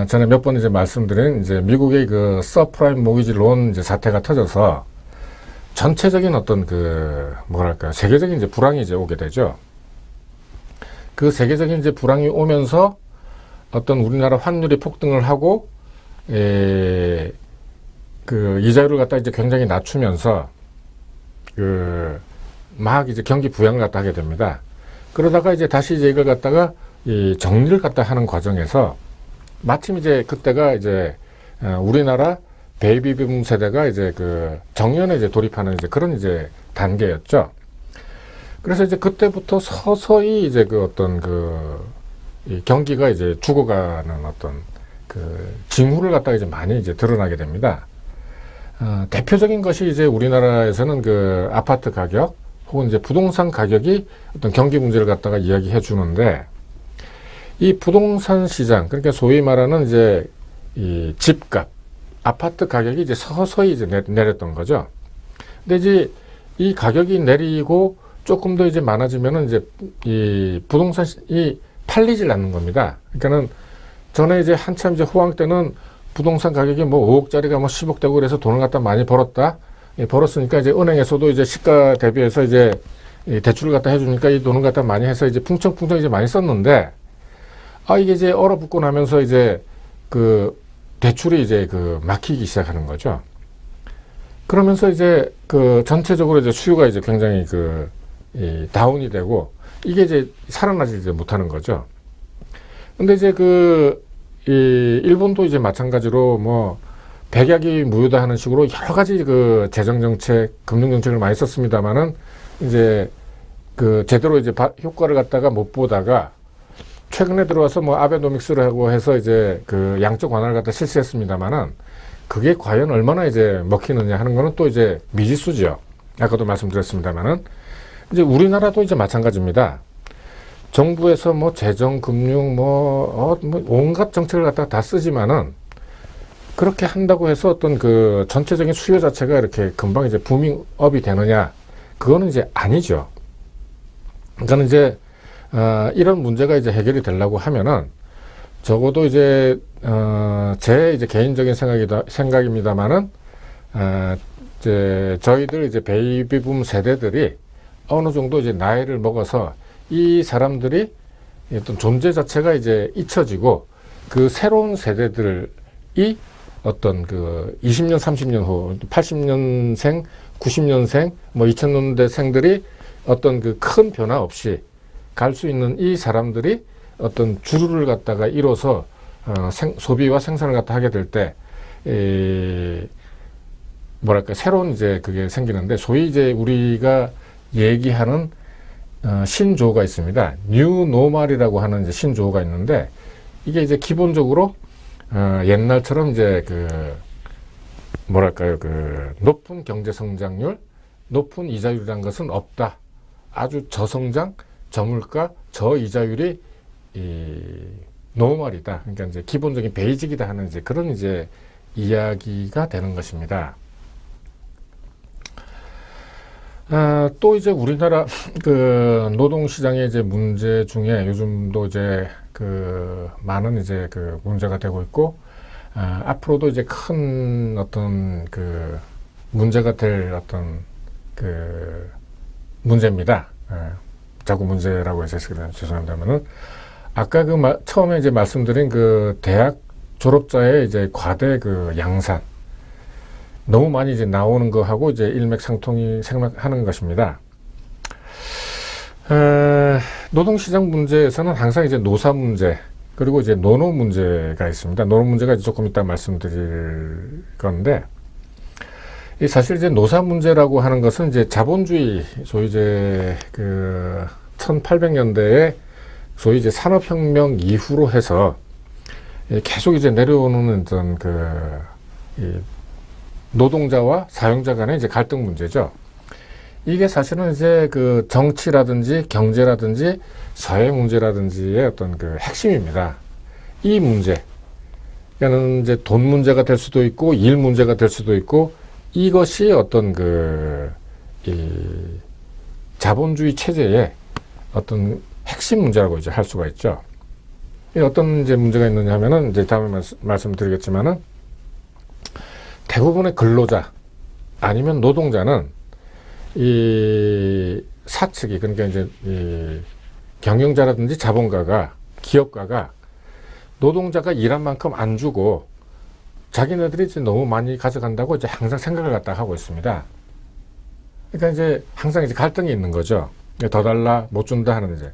전에 몇 번 이제 말씀드린 이제 미국의 그 서프라임 모기지 론 이제 사태가 터져서 전체적인 어떤 그 뭐랄까 세계적인 이제 불황이 이제 오게 되죠. 그 세계적인 이제 불황이 오면서 어떤 우리나라 환율이 폭등을 하고, 그 이자율을 갖다 이제 굉장히 낮추면서 막 이제 경기 부양을 갖다 하게 됩니다. 그러다가 이제 다시 이제 이걸 갖다가 이 정리를 갖다 하는 과정에서 마침 이제 그때가 이제 우리나라 베이비붐 세대가 이제 그 정년에 이제 돌입하는 이제 그런 이제 단계였죠. 그래서 이제 그때부터 서서히 이제 그 어떤 이 경기가 이제 죽어가는 어떤 그 징후를 갖다가 이제 많이 이제 드러나게 됩니다. 대표적인 것이 이제 우리나라에서는 그 아파트 가격 혹은 이제 부동산 가격이 어떤 경기 문제를 갖다가 이야기해 주는데, 이 부동산 시장, 그러니까 소위 말하는 이제 이 집값, 아파트 가격이 이제 서서히 이제 내렸던 거죠. 근데 이제 이 가격이 내리고 조금 더 이제 많아지면은 이제 이 부동산이 팔리질 않는 겁니다. 그러니까는 전에 이제 한참 이제 호황 때는 부동산 가격이 뭐 5억짜리가 뭐 10억 되고 그래서 돈을 갖다 많이 벌었다. 벌었으니까 이제 은행에서도 이제 시가 대비해서 이제 대출을 갖다 해주니까 이 돈을 갖다 많이 해서 이제 풍청풍청 이제 많이 썼는데, 이게 이제 얼어붙고 나면서 이제 그 대출이 이제 그 막히기 시작하는 거죠. 그러면서 이제 그 전체적으로 이제 수요가 이제 굉장히 이 다운이 되고 이게 이제 살아나지 이제 못하는 거죠. 근데 이제 이 일본도 이제 마찬가지로 뭐 백약이 무효다 하는 식으로 여러 가지 그 재정정책, 금융정책을 많이 썼습니다만은 이제 그 제대로 이제 효과를 갖다가 못 보다가 최근에 들어와서 뭐 아베노믹스를 하고 해서 이제 그 양적 완화를 갖다 실시했습니다만은 그게 과연 얼마나 이제 먹히느냐 하는 거는 또 이제 미지수죠. 아까도 말씀드렸습니다만은 이제 우리나라도 이제 마찬가지입니다. 정부에서 뭐 재정, 금융, 뭐 온갖 정책을 갖다가 다 쓰지만은 그렇게 한다고 해서 어떤 그 전체적인 수요 자체가 이렇게 금방 이제 부밍업이 되느냐? 그거는 이제 아니죠. 그러니까 이제, 이런 문제가 이제 해결이 되려고 하면은 적어도 이제 제 이제 개인적인 생각입니다만은 이제 저희들 이제 베이비붐 세대들이 어느 정도 이제 나이를 먹어서 이 사람들이 어떤 존재 자체가 이제 잊혀지고 그 새로운 세대들이 어떤 그 20년, 30년 후, 80년생, 90년생, 뭐 2000년대생들이 어떤 그 큰 변화 없이 갈 수 있는 이 사람들이 어떤 주류를 갖다가 이뤄서 소비와 생산을 갖다 하게 될 때, 뭐랄까, 새로운 이제 그게 생기는데, 소위 이제 우리가 얘기하는 신조어가 있습니다. 뉴 노멀이라고 하는 이제 신조어가 있는데, 이게 이제 기본적으로 옛날처럼 이제 그 뭐랄까요, 그 높은 경제 성장률, 높은 이자율이라는 것은 없다. 아주 저성장, 저물가, 저이자율이 노멀이다. 그러니까 이제 기본적인 베이직이다 하는 이제 그런 이제 이야기가 되는 것입니다. 또 이제 우리나라 그 노동시장의 이제 문제 중에 요즘도 이제 그 많은 이제 그 문제가 되고 있고, 앞으로도 이제 큰 어떤 그 문제가 될 어떤 그 문제입니다. 자꾸 문제라고 해서 죄송합니다만은, 아까 그 처음에 이제 말씀드린 그 대학 졸업자의 이제 과대 그 양산, 너무 많이 이제 나오는 거하고 이제 일맥상통이 생각하는 것입니다. 노동시장 문제에서는 항상 이제 노사 문제, 그리고 이제 노노 문제가 있습니다. 노노 문제가 이제 조금 이따 말씀드릴 건데, 사실 이제 노사 문제라고 하는 것은 이제 자본주의, 소위 이제 그 1800년대에 소위 이제 산업혁명 이후로 해서 계속 이제 내려오는 어떤 그 노동자와 사용자 간의 이제 갈등 문제죠. 이게 사실은 이제 그 정치라든지 경제라든지 사회 문제라든지의 어떤 그 핵심입니다. 이 문제, 그러니까는 이제 돈 문제가 될 수도 있고 일 문제가 될 수도 있고, 이것이 어떤 이 자본주의 체제의 어떤 핵심 문제라고 이제 할 수가 있죠. 어떤 이제 문제가 있느냐 하면은 이제 다음에 말씀드리겠지만은, 대부분의 근로자 아니면 노동자는 이 사측이, 그러니까 이제 이 경영자라든지 자본가가, 기업가가 노동자가 일한 만큼 안 주고 자기네들이 이제 너무 많이 가져간다고 이제 항상 생각을 갖다 하고 있습니다. 그러니까 이제 항상 이제 갈등이 있는 거죠. 더 달라, 못 준다 하는 이제.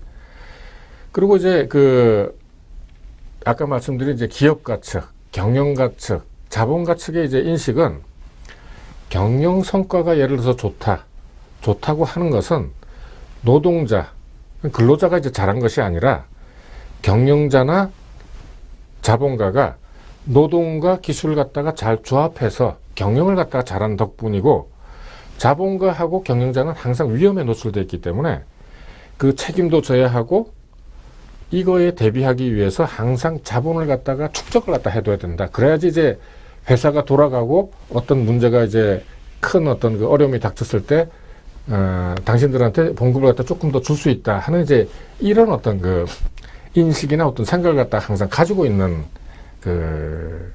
그리고 이제 그 아까 말씀드린 이제 기업가 측, 경영가 측, 자본가 측의 이제 인식은, 경영 성과가 예를 들어서 좋다고 하는 것은 노동자, 근로자가 이제 잘한 것이 아니라 경영자나 자본가가 노동과 기술을 갖다가 잘 조합해서 경영을 갖다가 잘한 덕분이고, 자본가하고 경영자는 항상 위험에 노출되어 있기 때문에 그 책임도 져야 하고, 이거에 대비하기 위해서 항상 자본을 갖다가 축적을 갖다 해둬야 된다. 그래야지 이제 회사가 돌아가고 어떤 문제가 이제 큰 어떤 그 어려움이 닥쳤을 때 당신들한테 봉급을 갖다 조금 더 줄 수 있다 하는 이제 이런 어떤 그 인식이나 어떤 생각을 갖다 항상 가지고 있는 그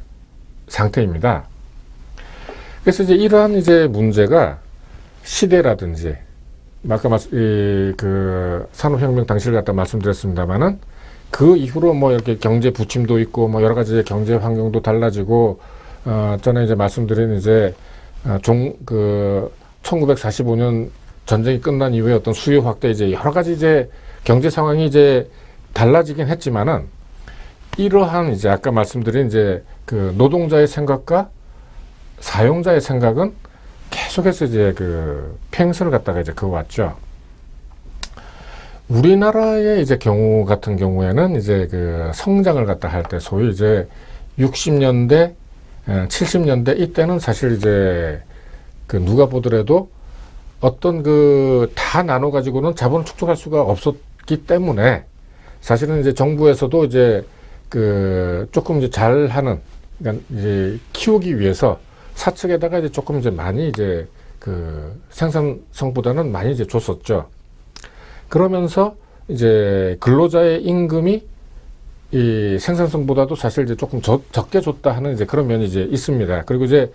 상태입니다. 그래서 이제 이러한 이제 문제가 시대라든지, 아까 그 산업혁명 당시를 갖다 말씀드렸습니다만은, 그 이후로 뭐 이렇게 경제 부침도 있고 뭐 여러 가지 경제 환경도 달라지고, 전에 이제 말씀드린 이제 1945년 전쟁이 끝난 이후에 어떤 수요 확대, 이제 여러 가지 이제 경제 상황이 이제 달라지긴 했지만은, 이러한 이제 아까 말씀드린 이제 그 노동자의 생각과 사용자의 생각은 계속해서 이제 그 평행선을 갖다가 이제 그어왔죠. 우리나라의 이제 경우 같은 경우에는 이제 그 성장을 갖다 할 때, 소위 이제 60년대, 70년대 이때는 사실 이제 그 누가 보더라도 어떤 그 다 나눠 가지고는 자본을 축적할 수가 없었기 때문에, 사실은 이제 정부에서도 이제 그 조금 이제 잘하는, 그러니까 이제 키우기 위해서 사측에다가 이제 조금 이제 많이 이제 그 생산성보다는 많이 이제 줬었죠. 그러면서 이제 근로자의 임금이 이 생산성보다도 사실 이제 조금 적게 줬다 하는 이제 그런 면이 이제 있습니다. 그리고 이제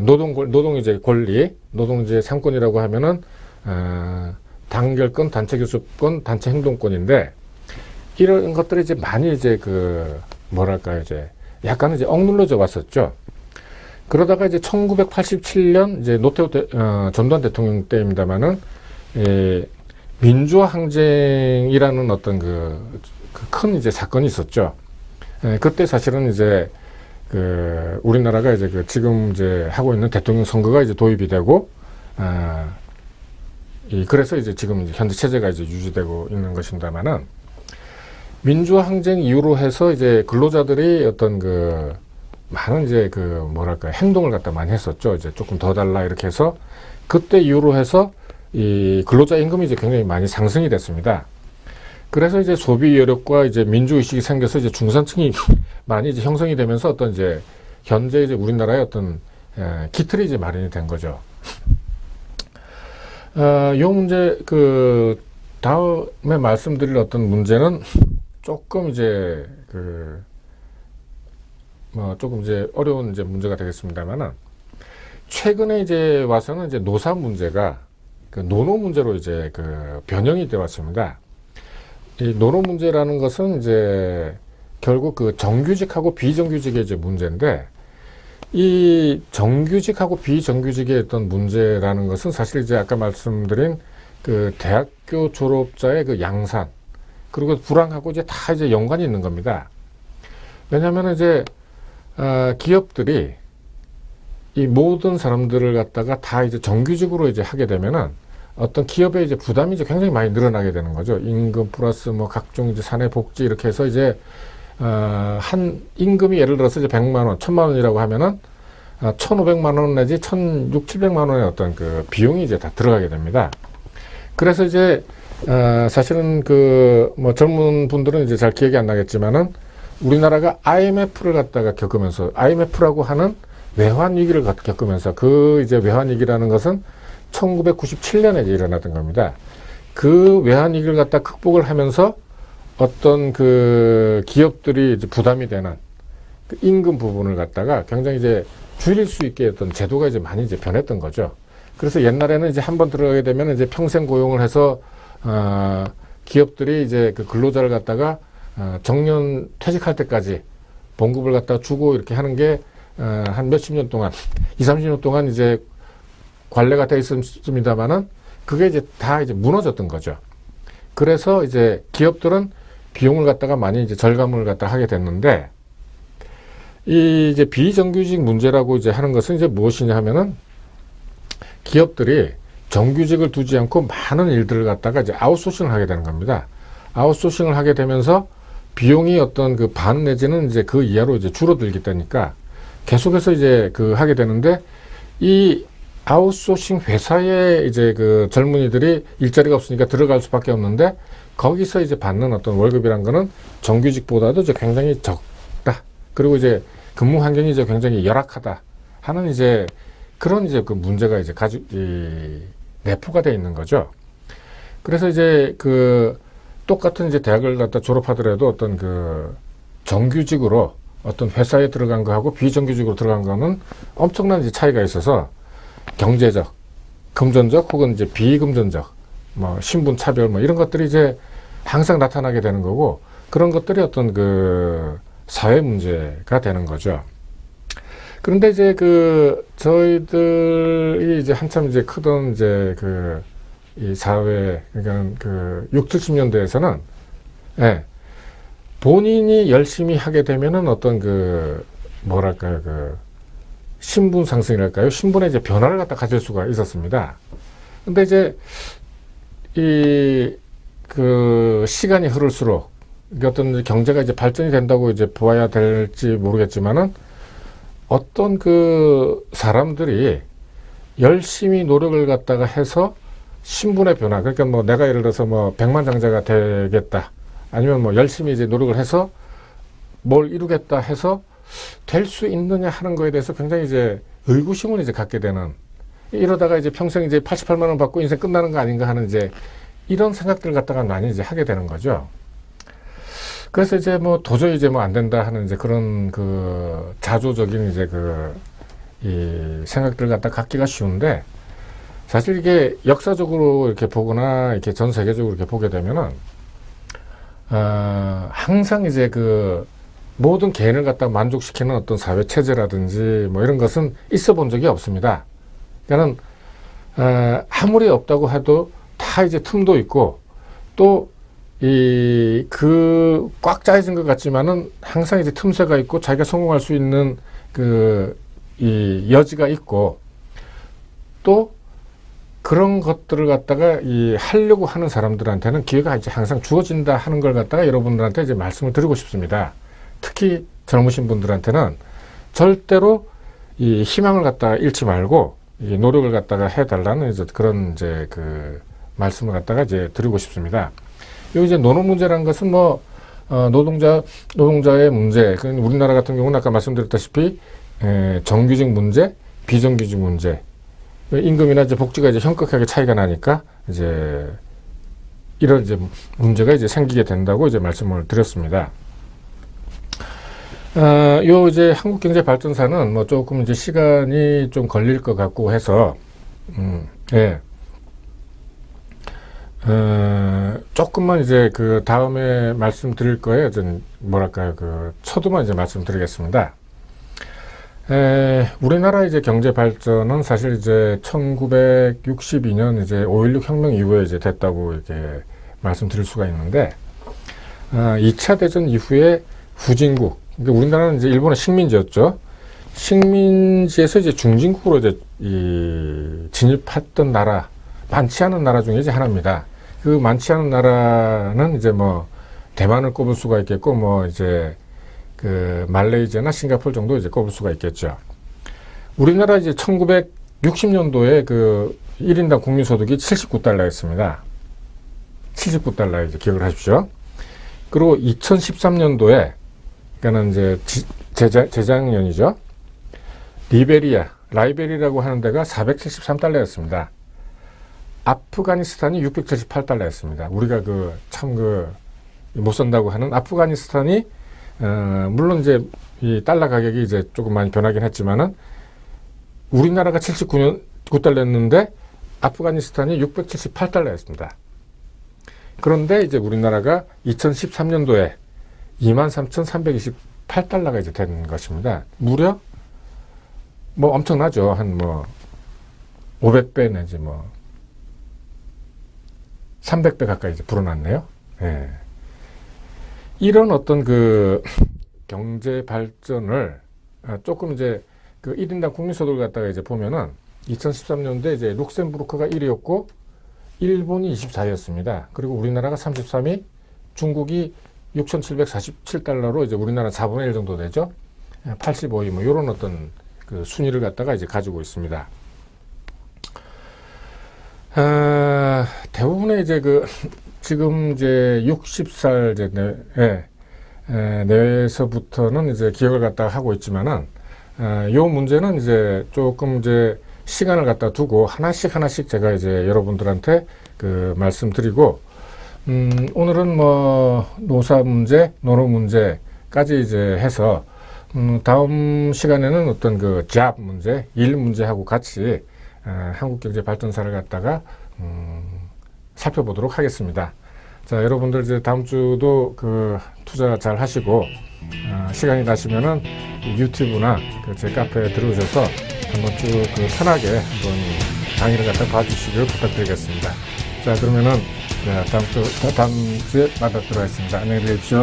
노동 이제 권리, 노동 이제 상권이라고 하면은 단결권, 단체 교섭권, 단체 행동권인데 이런 것들이 이제 많이 이제 그 뭐랄까요, 이제 약간 이제 억눌러져 왔었죠. 그러다가 이제 1987년 이제 노태우 전두환 대통령 때입니다만은 민주화 항쟁이라는 어떤 그 큰 이제 사건이 있었죠. 그때 사실은 이제 그 우리나라가 이제 그 지금 이제 하고 있는 대통령 선거가 이제 도입이 되고 그래서 이제 지금 이제 현재 체제가 이제 유지되고 있는 것입니다만은 민주화 항쟁 이후로 해서 이제 근로자들이 어떤 그 많은 이제 그 뭐랄까 행동을 갖다 많이 했었죠. 이제 조금 더 달라 이렇게 해서 그때 이후로 해서 이 근로자 임금이 이제 굉장히 많이 상승이 됐습니다. 그래서 이제 소비 여력과 이제 민주 의식이 생겨서 이제 중산층이 많이 이제 형성이 되면서 어떤 이제 현재 이제 우리나라의 어떤 기틀이 이제 마련이 된 거죠. 요 문제 그 다음에 말씀드릴 어떤 문제는 조금 이제 그 뭐 조금 이제 어려운 이제 문제가 되겠습니다만은 최근에 이제 와서는 이제 노사 문제가 그 노노 문제로 이제 그 변형이 되어 왔습니다. 이 노노 문제라는 것은 이제 결국 그 정규직하고 비정규직의 이제 문제인데 이 정규직하고 비정규직의 어떤 문제라는 것은 사실 이제 아까 말씀드린 그 대학교 졸업자의 그 양산 그리고 불황하고 이제 다 이제 연관이 있는 겁니다. 왜냐하면 이제 기업들이 이 모든 사람들을 갖다가 다 이제 정규직으로 이제 하게 되면은 어떤 기업의 이제 부담이 이제 굉장히 많이 늘어나게 되는 거죠. 임금 플러스 뭐 각종 이제 사내 복지 이렇게 해서 이제 한 임금이 예를 들어서 이제 100만 원, 1000만 원이라고 하면은 1,500만 원 내지 1,600, 700만 원의 어떤 그 비용이 이제 다 들어가게 됩니다. 그래서 이제 사실은 그 뭐 젊은 분들은 이제 잘 기억이 안 나겠지만은 우리나라가 IMF를 갖다가 겪으면서 IMF라고 하는 외환 위기를 겪으면서 그 이제 외환 위기라는 것은 1997년에 이제 일어났던 겁니다. 그 외환 위기를 갖다 극복을 하면서 어떤 그 기업들이 이제 부담이 되는 그 임금 부분을 갖다가 굉장히 이제 줄일 수 있게 어떤 제도가 이제 많이 이제 변했던 거죠. 그래서 옛날에는 이제 한번 들어가게 되면 이제 평생 고용을 해서 기업들이 이제 그 근로자를 갖다가 정년 퇴직할 때까지 봉급을 갖다 주고 이렇게 하는 게 한 몇십 년 동안 20, 30년 동안 이제 관례가 되어 있습니다만은 그게 이제 다 이제 무너졌던 거죠. 그래서 이제 기업들은 비용을 갖다가 많이 이제 절감을 갖다 하게 됐는데 이 이제 비정규직 문제라고 이제 하는 것은 이제 무엇이냐 하면은 기업들이 정규직을 두지 않고 많은 일들을 갖다가 이제 아웃소싱을 하게 되는 겁니다. 아웃소싱을 하게 되면서 비용이 어떤 그 반 내지는 이제 그 이하로 이제 줄어들기 때니까 계속해서 이제 그 하게 되는데 이 아웃소싱 회사에 이제 그 젊은이들이 일자리가 없으니까 들어갈 수밖에 없는데 거기서 이제 받는 어떤 월급이란 거는 정규직보다도 이제 굉장히 적다. 그리고 이제 근무 환경이 이제 굉장히 열악하다 하는 이제 그런 이제 그 문제가 이제 내포가 되어 있는 거죠. 그래서 이제 그 똑같은 이제 대학을 갖다 졸업하더라도 어떤 그 정규직으로 어떤 회사에 들어간 거하고 비정규직으로 들어간 거는 엄청난 이제 차이가 있어서 경제적, 금전적 혹은 이제 비금전적, 뭐 신분 차별 뭐 이런 것들이 이제 항상 나타나게 되는 거고 그런 것들이 어떤 그 사회 문제가 되는 거죠. 그런데 이제 그 저희들이 이제 한참 이제 크던 이제 그 이 사회 그러니까 그 6, 70년대에서는 본인이 열심히 하게 되면은 어떤 그 뭐랄까요 그 신분 상승이랄까요 신분의 이제 변화를 갖다 가질 수가 있었습니다. 근데 이제 이 그 시간이 흐를수록 어떤 경제가 이제 발전이 된다고 이제 보아야 될지 모르겠지만은 어떤 그 사람들이 열심히 노력을 갖다가 해서 신분의 변화 그러니까 뭐 내가 예를 들어서 뭐 백만장자가 되겠다 아니면 뭐 열심히 이제 노력을 해서 뭘 이루겠다 해서 될 수 있느냐 하는 거에 대해서 굉장히 이제 의구심을 이제 갖게 되는 이러다가 이제 평생 이제 88만 원 받고 인생 끝나는 거 아닌가 하는 이제 이런 생각들을 갖다가 많이 이제 하게 되는 거죠. 그래서 이제 뭐 도저히 이제 뭐 안 된다 하는 이제 그런 그 자조적인 이제 이 생각들 갖다 갖기가 쉬운데, 사실 이게 역사적으로 이렇게 보거나 이렇게 전 세계적으로 이렇게 보게 되면은 항상 이제 그 모든 개인을 갖다 만족시키는 어떤 사회 체제라든지 뭐 이런 것은 있어 본 적이 없습니다. 그러니까는 아무리 없다고 해도 다 이제 틈도 있고, 또 꽉 짜여진 것 같지만은 항상 이제 틈새가 있고 자기가 성공할 수 있는 이 여지가 있고, 또 그런 것들을 갖다가 하려고 하는 사람들한테는 기회가 이제 항상 주어진다 하는 걸 갖다가 여러분들한테 이제 말씀을 드리고 싶습니다. 특히 젊으신 분들한테는 절대로 이 희망을 갖다가 잃지 말고 이 노력을 갖다가 해달라는 이제 그런 이제 그 말씀을 갖다가 이제 드리고 싶습니다. 여기 이제 노노 문제라는 것은 뭐 노동자의 문제, 우리나라 같은 경우는 아까 말씀드렸다시피 정규직 문제, 비정규직 문제, 임금이나 이제 복지가 이제 현격하게 차이가 나니까 이제 이런 이제 문제가 이제 생기게 된다고 이제 말씀을 드렸습니다. 요 이제 한국경제발전사는 뭐 조금 이제 시간이 좀 걸릴 것 같고 해서, 예. 조금만 이제 그 다음에 말씀드릴 거에 좀 뭐랄까요, 초두만 이제 말씀드리겠습니다. 우리나라 이제 경제 발전은 사실 이제 1962년 이제 5.16 혁명 이후에 이제 됐다고 이렇게 말씀드릴 수가 있는데, 2차 대전 이후에 후진국, 그러니까 우리나라는 이제 일본의 식민지였죠. 식민지에서 이제 중진국으로 이제 진입했던 나라, 많지 않은 나라 중에 이제 하나입니다. 그 많지 않은 나라는 이제 뭐 대만을 꼽을 수가 있겠고, 뭐 이제 말레이시아나 싱가포르 정도 이제 꼽을 수가 있겠죠. 우리나라 이제 1960년도에 1인당 국민소득이 79달러였습니다. 79달러 이제 기억을 하십시오. 그리고 2013년도에, 그러니까는 이제 재작년이죠. 라이베리라고 하는 데가 473달러였습니다. 아프가니스탄이 678달러였습니다. 우리가 못 산다고 하는 아프가니스탄이 물론 이제 이 달러 가격이 이제 조금 많이 변하긴 했지만은 우리나라가 79달러였는데 아프가니스탄이 678달러였습니다. 그런데 이제 우리나라가 2013년도에 23,328달러가 이제 된 것입니다. 무려 뭐 엄청나죠. 한 500배 내지 300배 가까이 이제 불어났네요. 예. 이런 어떤 경제 발전을 조금 이제 1인당 국민소득을 갖다가 이제 보면은 2013년도에 이제 룩셈부르크가 1위였고 일본이 24위였습니다. 그리고 우리나라가 33위, 중국이 6,747달러로 이제 우리나라 4분의 1 정도 되죠. 85위 뭐 이런 어떤 순위를 갖다가 이제 가지고 있습니다. 대부분의 이제 지금 이제 60살 이제 내에서부터는 이제 기억을 갖다가 하고 있지만은, 요 문제는 이제 조금 이제 시간을 갖다 두고 하나씩 제가 이제 여러분들한테 말씀드리고, 오늘은 뭐 노사 문제, 노노 문제까지 이제 해서, 다음 시간에는 어떤 잡 문제, 일 문제하고 같이 한국경제발전사를 갖다가 살펴보도록 하겠습니다. 자, 여러분들 이제 다음 주도 투자 잘 하시고, 시간이 나시면은 유튜브나 제 카페에 들어오셔서 한번 쭉 편하게 한번 강의를 갖다 봐주시길 부탁드리겠습니다. 자, 그러면은 다음 주에 만나도록 하겠습니다. 안녕히 계십시오.